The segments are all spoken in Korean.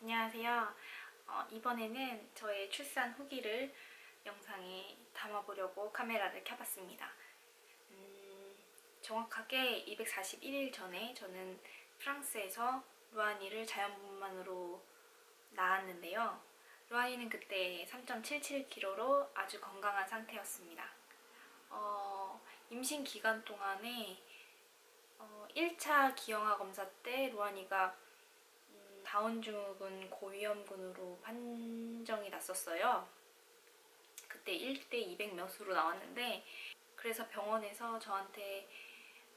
안녕하세요. 이번에는 저의 출산 후기를 영상에 담아보려고 카메라를 켜봤습니다. 정확하게 241일 전에 저는 프랑스에서 루아니를 자연분만으로 낳았는데요. 루아니는 그때 3.77kg로 아주 건강한 상태였습니다. 임신 기간 동안에 1차 기형아 검사 때 루아니가 다운증후군 고위험군으로 판정이 났었어요. 그때 1대 200 몇으로 나왔는데, 그래서 병원에서 저한테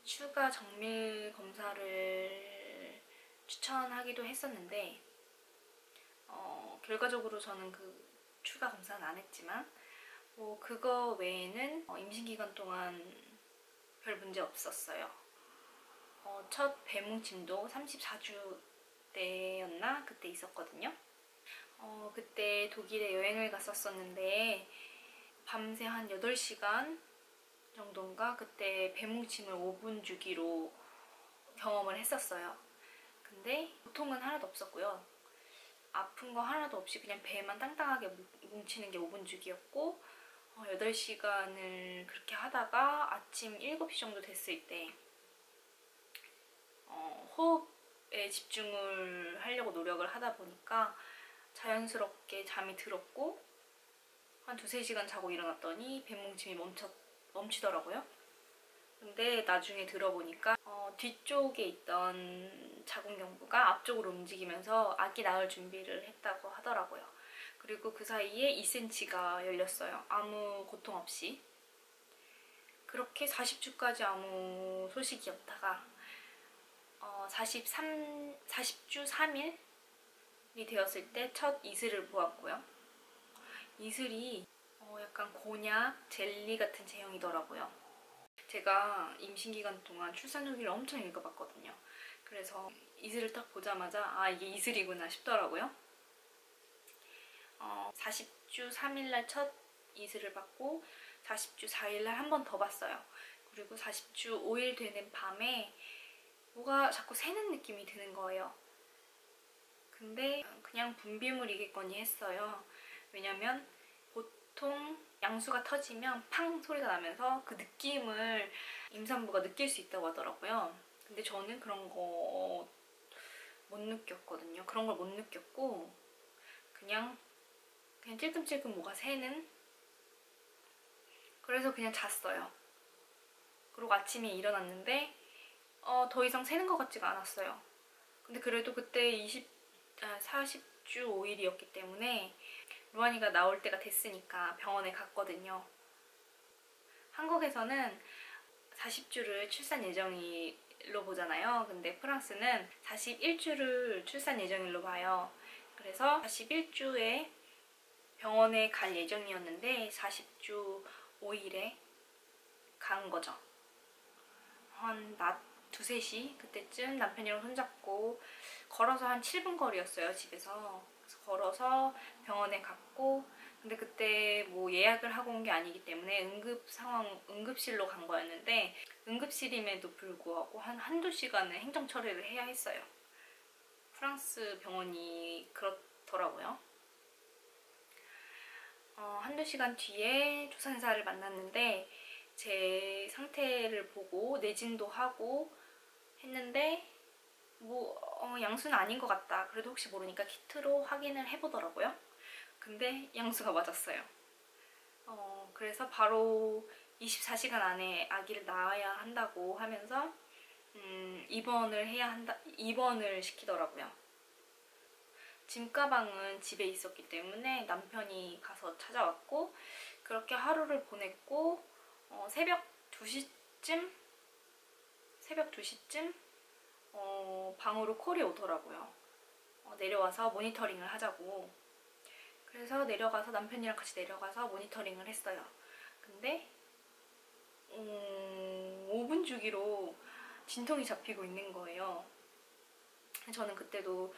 추가 정밀 검사를 추천하기도 했었는데 결과적으로 저는 그 추가 검사는 안 했지만 그거 외에는 임신 기간 동안 별 문제 없었어요. 첫 배뭉침도 34주 때였나? 그때 있었거든요. 그때 독일에 여행을 갔었었는데 밤새 한 8시간 정도인가 그때 배뭉침을 5분 주기로 경험을 했었어요. 근데 고통은 하나도 없었고요. 아픈 거 하나도 없이 그냥 배만 땅땅하게 뭉치는 게 5분 주기였고 8시간을 그렇게 하다가 아침 7시 정도 됐을 때 호흡에 집중을 하려고 노력을 하다 보니까 자연스럽게 잠이 들었고 한 2~3시간 자고 일어났더니 배뭉침이 멈추더라고요. 근데 나중에 들어보니까 뒤쪽에 있던 자궁경부가 앞쪽으로 움직이면서 아기 낳을 준비를 했다고 하더라고요. 그리고 그 사이에 2cm가 열렸어요. 아무 고통 없이. 그렇게 40주까지 아무 소식이 없다가 40주 3일이 되었을 때 첫 이슬을 보았고요. 이슬이 약간 곤약, 젤리 같은 제형이더라고요. 제가 임신기간 동안 출산 후기를 엄청 읽어봤거든요. 그래서 이슬을 딱 보자마자 이게 이슬이구나 싶더라고요. 40주 3일날 첫 이슬을 받고 40주 4일날 한 번 더 봤어요. 그리고 40주 5일 되는 밤에 뭐가 자꾸 새는 느낌이 드는 거예요. 근데 그냥 분비물이겠거니 했어요. 왜냐면 보통 양수가 터지면 팡 소리가 나면서 그 느낌을 임산부가 느낄 수 있다고 하더라고요. 근데 저는 그런 거 못 느꼈거든요. 그런 걸 못 느꼈고 그냥 찔끔찔끔 뭐가 새는, 그래서 그냥 잤어요. 그리고 아침에 일어났는데 더 이상 새는 것 같지가 않았어요. 근데 그래도 그때 40주 5일이었기 때문에 루아니가 나올 때가 됐으니까 병원에 갔거든요. 한국에서는 40주를 출산 예정일로 보잖아요. 근데 프랑스는 41주를 출산 예정일로 봐요. 그래서 41주에 병원에 갈 예정이었는데 40주 5일에 간 거죠. 한 낮 2~3시 그때쯤 남편이랑 손잡고 걸어서 한 7분 거리였어요, 집에서. 그래서 걸어서 병원에 갔고, 근데 그때 뭐 예약을 하고 온 게 아니기 때문에 응급실로 간 거였는데 응급실임에도 불구하고 한두 시간을 행정 처리를 해야 했어요. 프랑스 병원이 그렇더라고요. 한두 시간 뒤에 조산사를 만났는데 제 상태를 보고 내진도 하고 했는데 양수는 아닌 것 같다. 그래도 혹시 모르니까 키트로 확인을 해보더라고요. 근데 양수가 맞았어요. 그래서 바로 24시간 안에 아기를 낳아야 한다고 하면서 입원을 시키더라고요. 짐 가방은 집에 있었기 때문에 남편이 가서 찾아왔고, 그렇게 하루를 보냈고 새벽 2시쯤 방으로 콜이 오더라고요. 내려와서 모니터링을 하자고. 그래서 남편이랑 같이 내려가서 모니터링을 했어요. 근데 5분 주기로 진통이 잡히고 있는 거예요. 저는 그때도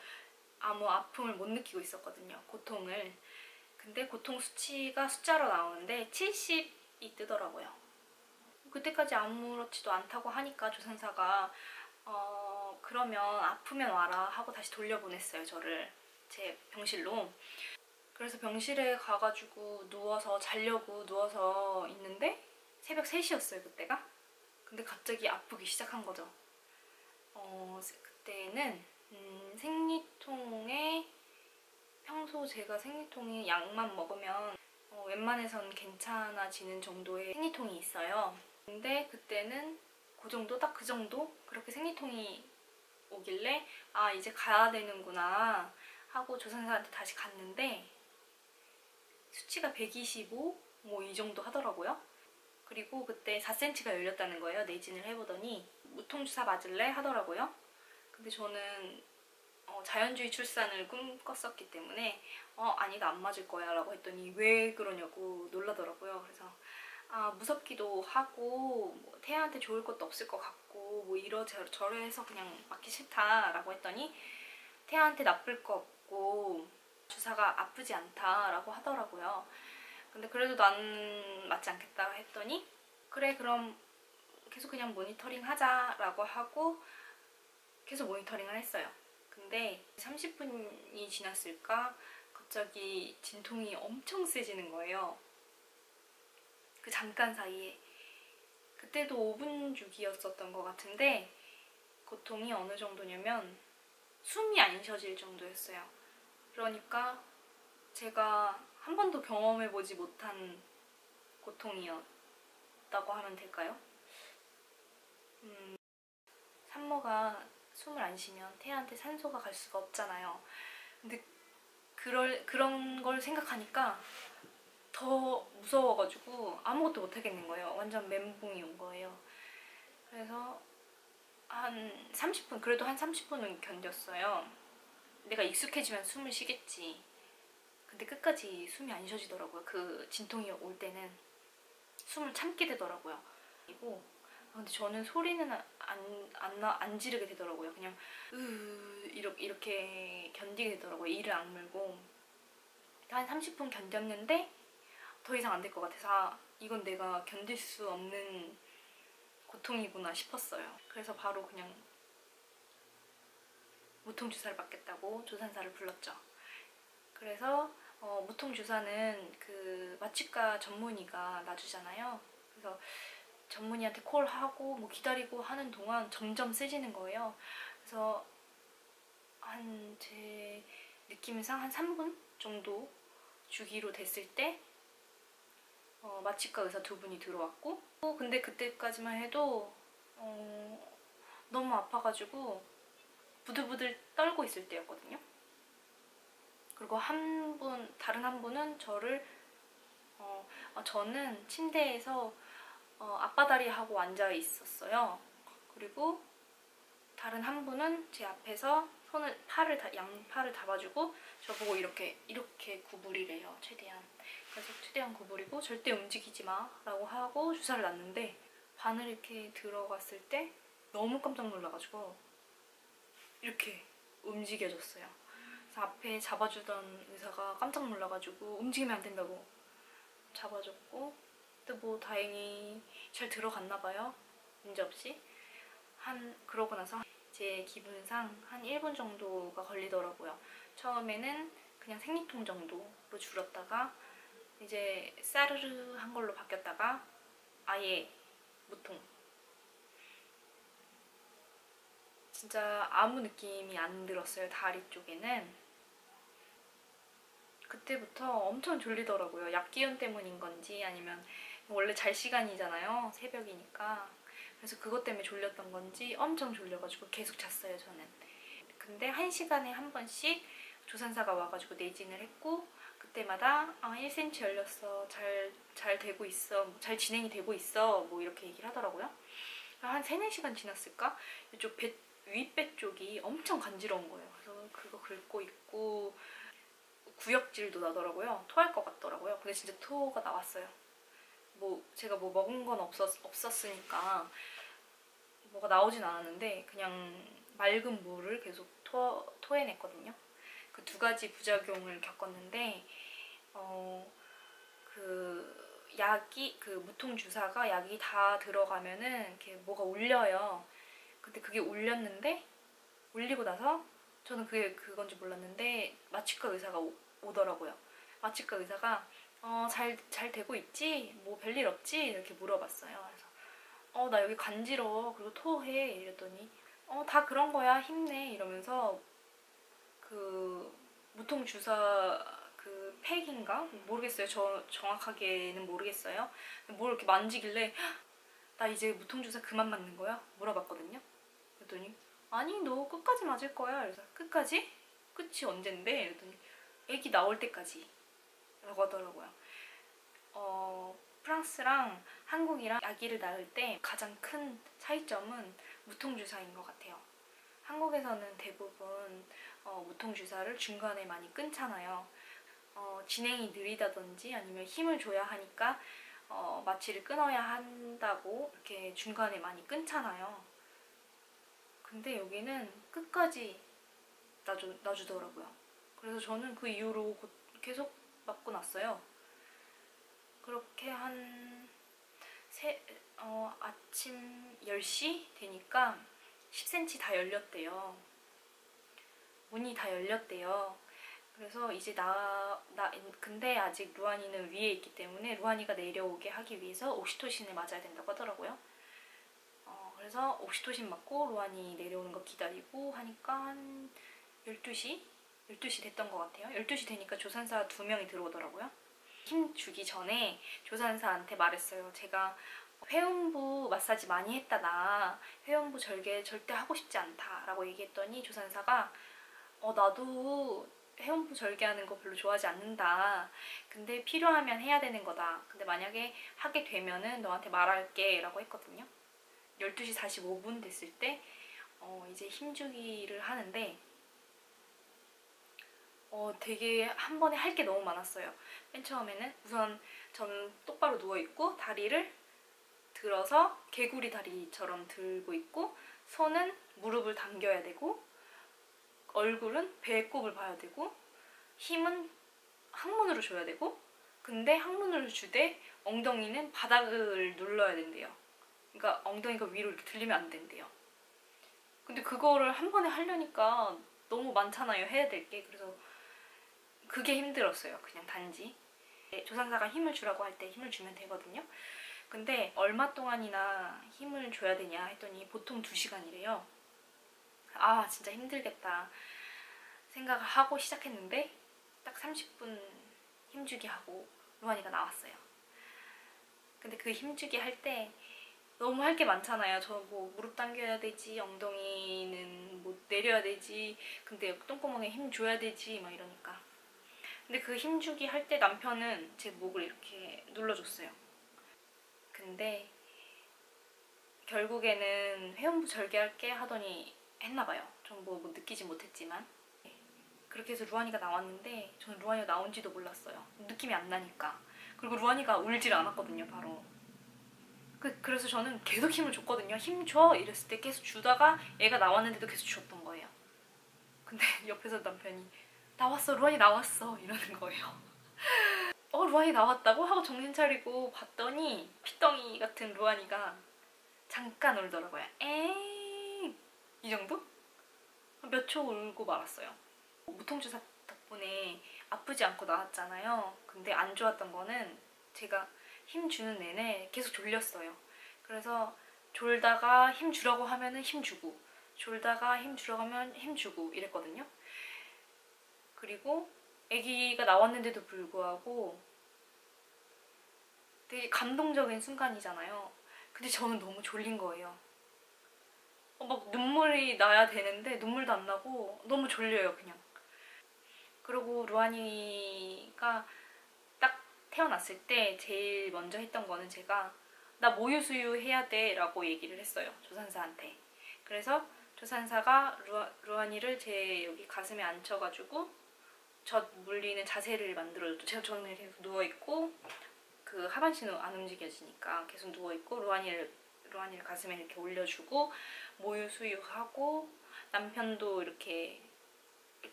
아무 아픔을 못 느끼고 있었거든요, 고통을. 근데 고통 수치가 숫자로 나오는데 70이 뜨더라고요. 그때까지 아무렇지도 않다고 하니까 조산사가 그러면 아프면 와라 하고 다시 돌려보냈어요, 저를 제 병실로. 그래서 병실에 가가지고 자려고 누워서 있는데 새벽 3시였어요 그때가. 근데 갑자기 아프기 시작한 거죠. 그때는 생리통에, 평소 제가 생리통에 약만 먹으면 웬만해선 괜찮아지는 정도의 생리통이 있어요. 근데 그때는 그 정도, 딱 그 정도? 그렇게 생리통이 오길래 아 이제 가야 되는구나 하고 조산사한테 다시 갔는데 수치가 125? 뭐 이 정도 하더라고요. 그리고 그때 4cm가 열렸다는 거예요. 내진을 해보더니 무통주사 맞을래? 하더라고요. 근데 저는 자연주의 출산을 꿈꿨었기 때문에 아니다 안 맞을 거야 라고 했더니 왜 그러냐고 놀라더라고요. 그래서 무섭기도 하고 뭐 태아한테 좋을 것도 없을 것 같고 뭐 이러저러 해서 그냥 맞기 싫다 라고 했더니 태아한테 나쁠 거 없고 주사가 아프지 않다 라고 하더라고요. 근데 그래도 나는 맞지 않겠다 했더니 그래 그럼 계속 그냥 모니터링 하자 라고 하고 계속 모니터링을 했어요. 근데 30분이 지났을까 갑자기 진통이 엄청 세지는 거예요. 그 잠깐 사이에. 그때도 5분 주기였었던 것 같은데 고통이 어느 정도냐면 숨이 안 쉬어질 정도였어요. 그러니까 제가 한 번도 경험해보지 못한 고통이었다고 하면 될까요? 산모가 숨을 안 쉬면 태아한테 산소가 갈 수가 없잖아요. 근데 그런 걸 생각하니까 더 무서워가지고 아무것도 못 하겠는 거예요. 완전 멘붕이 온 거예요. 그래서 한 30분, 그래도 한 30분은 견뎠어요. 내가 익숙해지면 숨을 쉬겠지. 근데 끝까지 숨이 안 쉬어지더라고요. 그 진통이 올 때는 숨을 참게 되더라고요. 그리고 근데 저는 소리는 안 지르게 되더라고요. 그냥 이렇게 견디게 되더라고요. 이를 악물고. 한 30분 견뎠는데 더 이상 안 될 것 같아서 이건 내가 견딜 수 없는 고통이구나 싶었어요. 그래서 바로 그냥 무통주사를 맞겠다고 조산사를 불렀죠. 그래서 무통주사는 그 마취과 전문의가 놔주잖아요. 그래서 전문의한테 콜하고 뭐 기다리고 하는 동안 점점 세지는 거예요. 그래서 제 느낌상 한 3분 정도 주기로 됐을 때 마취과 의사 2분이 들어왔고 근데 그때까지만 해도 너무 아파가지고 부들부들 떨고 있을 때였거든요. 그리고 다른 한 분은 저는 침대에서 앞바다리 하고 앉아 있었어요. 그리고 다른 한 분은 제 앞에서 양팔을 잡아주고 저보고 이렇게 구부리래요. 최대한. 그래서 최대한 구부리고 절대 움직이지 마 라고 하고 주사를 놨는데 바늘 이렇게 들어갔을 때 너무 깜짝 놀라가지고 이렇게 움직여졌어요. 그래서 앞에 잡아주던 의사가 깜짝 놀라가지고 움직이면 안 된다고 잡아줬고 근데 뭐 다행히 잘 들어갔나 봐요. 문제없이. 그러고 나서 제 기분상 한 1분 정도가 걸리더라고요. 처음에는 그냥 생리통 정도로 줄었다가 이제 싸르르 한 걸로 바뀌었다가 아예 무통. 진짜 아무 느낌이 안 들었어요. 다리 쪽에는. 그때부터 엄청 졸리더라고요. 약기운 때문인 건지 아니면 원래 잘 시간이잖아요. 새벽이니까. 그래서 그것 때문에 졸렸던 건지 엄청 졸려가지고 계속 잤어요. 저는. 근데 1시간에 한 번씩 조산사가 와가지고 내진을 했고 그때마다 1cm 열렸어. 잘 되고 있어. 잘 진행이 되고 있어. 뭐 이렇게 얘기를 하더라고요. 한 3, 4시간 지났을까? 이쪽 윗배 쪽이 엄청 간지러운 거예요. 그래서 그거 긁고 있고 구역질도 나더라고요. 토할 것 같더라고요. 근데 진짜 토가 나왔어요. 제가 먹은 건 없었으니까 뭐가 나오진 않았는데 그냥 맑은 물을 계속 토해냈거든요. 그 2가지 부작용을 겪었는데 그 무통주사가 약이 다 들어가면은 이렇게 뭐가 울려요. 근데 그게 울렸는데 울리고 나서 저는 그게 그건 줄 몰랐는데 마취과 의사가 오더라고요. 마취과 의사가 잘 되고 있지? 뭐 별일 없지? 이렇게 물어봤어요. 그래서 나 여기 간지러워. 그리고 토해. 이랬더니 다 그런 거야. 힘내. 이러면서 그 무통주사 그 팩인가? 모르겠어요. 저 정확하게는 모르겠어요. 뭘 이렇게 만지길래 나 이제 무통주사 그만 맞는 거야? 물어봤거든요. 그랬더니 아니 너 끝까지 맞을 거야. 그래서 끝까지? 끝이 언젠데? 이랬더니 애기 나올 때까지 라고 하더라고요. 프랑스랑 한국이랑 아기를 낳을 때 가장 큰 차이점은 무통주사인 것 같아요. 한국에서는 대부분 무통주사를 중간에 많이 끊잖아요. 진행이 느리다든지 아니면 힘을 줘야 하니까 마취를 끊어야 한다고 이렇게 중간에 많이 끊잖아요. 근데 여기는 끝까지 놔주더라고요. 그래서 저는 그 이후로 계속 맞고 났어요. 그렇게 아침 10시 되니까 10cm 다 열렸대요. 문이 다 열렸대요. 그래서 이제 근데 아직 루안이는 위에 있기 때문에 루안이가 내려오게 하기 위해서 옥시토신을 맞아야 된다고 하더라고요. 그래서 옥시토신 맞고 루안이 내려오는 거 기다리고 하니까 한 12시 됐던 것 같아요. 12시 되니까 조산사 2명이 들어오더라고요. 힘 주기 전에 조산사한테 말했어요. 제가 회음부 마사지 많이 했다. 나 회음부 절개 절대 하고 싶지 않다 라고 얘기했더니 조산사가 나도 회음부 절개하는 거 별로 좋아하지 않는다. 근데 필요하면 해야 되는 거다. 근데 만약에 하게 되면은 너한테 말할게 라고 했거든요. 12시 45분 됐을 때 이제 힘주기를 하는데 되게 한 번에 할 게 너무 많았어요. 맨 처음에는 우선 저는 똑바로 누워있고 다리를 들어서 개구리 다리처럼 들고 있고 손은 무릎을 당겨야 되고 얼굴은 배꼽을 봐야 되고 힘은 항문으로 줘야 되고 근데 항문으로 주되 엉덩이는 바닥을 눌러야 된대요. 그러니까 엉덩이가 위로 이렇게 들리면 안 된대요. 근데 그거를 한 번에 하려니까 너무 많잖아요. 해야 될 게. 그래서 그게 힘들었어요. 그냥 단지 조상사가 힘을 주라고 할 때 힘을 주면 되거든요. 근데 얼마 동안이나 힘을 줘야 되냐 했더니 보통 2시간이래요. 아 진짜 힘들겠다 생각을 하고 시작했는데 딱 30분 힘주기 하고 루안이가 나왔어요. 근데 그 힘주기 할 때 너무 할 게 많잖아요. 저 뭐 무릎 당겨야 되지, 엉덩이는 뭐 내려야 되지, 근데 똥구멍에 힘 줘야 되지 막 이러니까. 근데 그 힘주기 할 때 남편은 제 목을 이렇게 눌러줬어요. 근데 결국에는 회음부 절개할게 하더니 했나봐요. 전 뭐 느끼지 못했지만. 그렇게 해서 루안이가 나왔는데 저는 루안이가 나온지도 몰랐어요. 느낌이 안 나니까. 그리고 루안이가 울질 않았거든요, 바로. 그래서 저는 계속 힘을 줬거든요. 힘 줘! 이랬을 때 계속 주다가 얘가 나왔는데도 계속 줬던 거예요. 근데 옆에서 남편이 나왔어, 루안이 나왔어 이러는 거예요. 루안이 나왔다고? 하고 정신 차리고 봤더니 피덩이 같은 루안이가 잠깐 울더라고요. 에잉 이 정도? 몇 초 울고 말았어요. 무통주사 덕분에 아프지 않고 나왔잖아요. 근데 안 좋았던 거는 제가 힘 주는 내내 계속 졸렸어요. 그래서 졸다가 힘 주라고 하면은 힘 주고 졸다가 힘 주라고 하면 힘 주고 이랬거든요. 그리고 아기가 나왔는데도 불구하고 되게 감동적인 순간이잖아요. 근데 저는 너무 졸린 거예요. 막 눈물이 나야 되는데 눈물도 안 나고 너무 졸려요 그냥. 그리고 루안이가 딱 태어났을 때 제일 먼저 했던 거는 제가 나 모유수유 해야 돼 라고 얘기를 했어요. 조산사한테. 그래서 조산사가 루안이를 제 여기 가슴에 앉혀가지고 젖 물리는 자세를 만들어줬죠. 저는 계속 누워있고 그 하반신은 안 움직여지니까 계속 누워있고 루안이를 가슴에 이렇게 올려주고 모유 수유하고 남편도 이렇게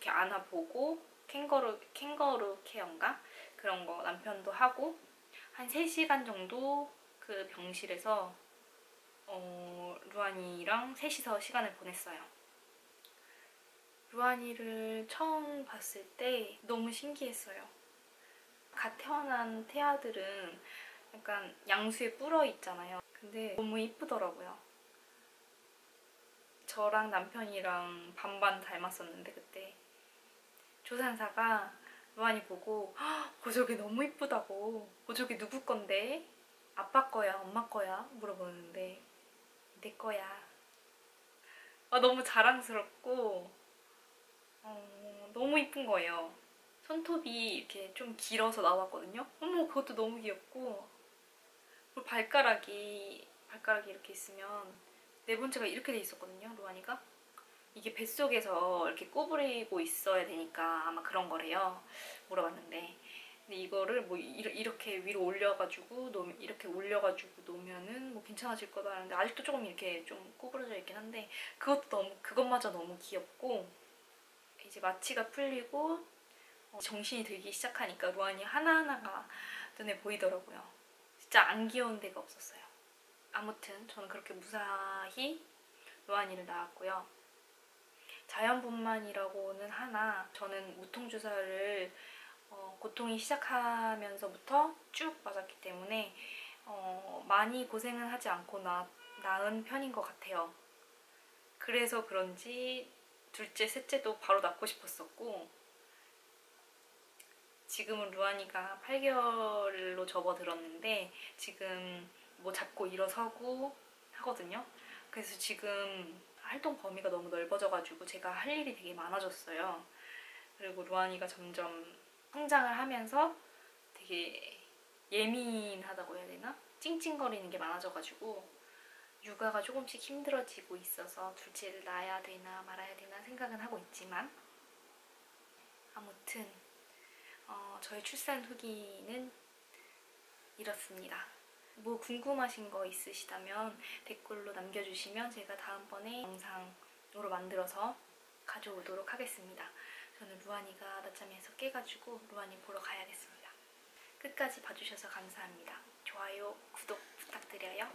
안아보고 캥거루 케어인가? 그런 거 남편도 하고 한 3시간 정도 그 병실에서 루안이랑 셋이서 시간을 보냈어요. 루안이를 처음 봤을 때 너무 신기했어요. 갓 태어난 태아들은 약간 양수에 불어 있잖아요. 근데 너무 이쁘더라고요. 저랑 남편이랑 반반 닮았었는데 그때 조산사가 루안이 보고 보조개 너무 이쁘다고, 보조개 누구 건데? 아빠 거야 엄마 거야? 물어보는데 내 거야. 너무 자랑스럽고 너무 이쁜 거예요. 손톱이 이렇게 좀 길어서 나왔거든요. 어머, 그것도 너무 귀엽고, 그리고 발가락이 이렇게 있으면 네 번째가 이렇게 돼 있었거든요, 루안이가. 이게 뱃속에서 이렇게 구부리고 있어야 되니까 아마 그런 거래요. 물어봤는데. 근데 이거를 뭐 이렇게 위로 올려가지고 이렇게 올려가지고 놓으면은 뭐 괜찮아질 거다 하는데, 아직도 조금 이렇게 좀 구부러져 있긴 한데 그것마저 너무 귀엽고, 이제 마취가 풀리고 정신이 들기 시작하니까 루안이 하나하나가 눈에 보이더라고요. 진짜 안 귀여운 데가 없었어요. 아무튼 저는 그렇게 무사히 루안이를 낳았고요. 자연분만이라고는 하나, 저는 무통주사를 고통이 시작하면서부터 쭉 맞았기 때문에 많이 고생은 하지 않고 낳은 편인 것 같아요. 그래서 그런지 둘째, 셋째도 바로 낳고 싶었었고, 지금은 루안이가 8개월로 접어들었는데 지금 뭐 잡고 일어서고 하거든요. 그래서 지금 활동 범위가 너무 넓어져가지고 제가 할 일이 되게 많아졌어요. 그리고 루안이가 점점 성장을 하면서 되게 예민하다고 해야 되나? 찡찡거리는 게 많아져가지고 육아가 조금씩 힘들어지고 있어서 둘째를 낳아야 되나 말아야 되나 생각은 하고 있지만, 아무튼 저의 출산 후기는 이렇습니다. 뭐 궁금하신 거 있으시다면 댓글로 남겨주시면 제가 다음번에 영상으로 만들어서 가져오도록 하겠습니다. 저는 루안이가 낮잠에서 깨가지고 루안이 보러 가야겠습니다. 끝까지 봐주셔서 감사합니다. 좋아요, 구독 부탁드려요.